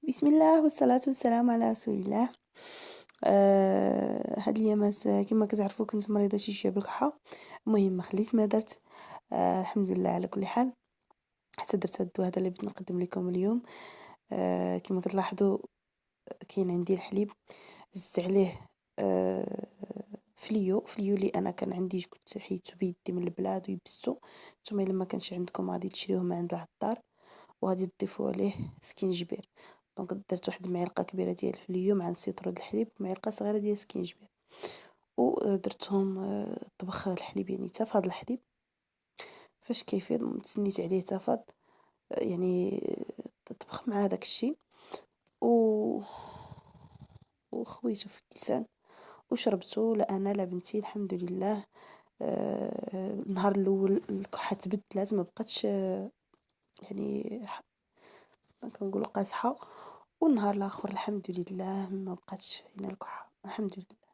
بسم الله والصلاة والسلام على رسول الله. هاد الأيامات كما كتعرفوا كنت مريضة شوية بالكحة. المهم خليت ما درت. الحمد لله على كل حال. حتى درت هاد الدواء هذا اللي بغيت نقدم لكم اليوم. كما كتلاحظوا كاين عندي الحليب، زدت عليه فليو اللي انا كان عندي، كنت حيدته بيدي من البلاد ويبستو. نتوما الا ما كانش عندكم غادي تشريوه من عند العطار، وغادي تضيفوا عليه سكينجبير. دونك درت واحد المعلقه كبيره ديال الفليو مع نص لتر د الحليب ومعلقه صغيره ديال سكينجبير، ودرتهم طبخ الحليب يعني تفاض الحليب. فاش كيفيض تسنيت عليه تفاض، يعني طبخ مع داك الشيء و وخويته في الكيسان وشربته، لا انا لا بنتي الحمد لله. النهار الاول الكحه تبدلات ما بقاتش، يعني كنقولوا قاصحه، والنهار الاخر الحمد لله ما بقاتش هنا الكحه الحمد لله.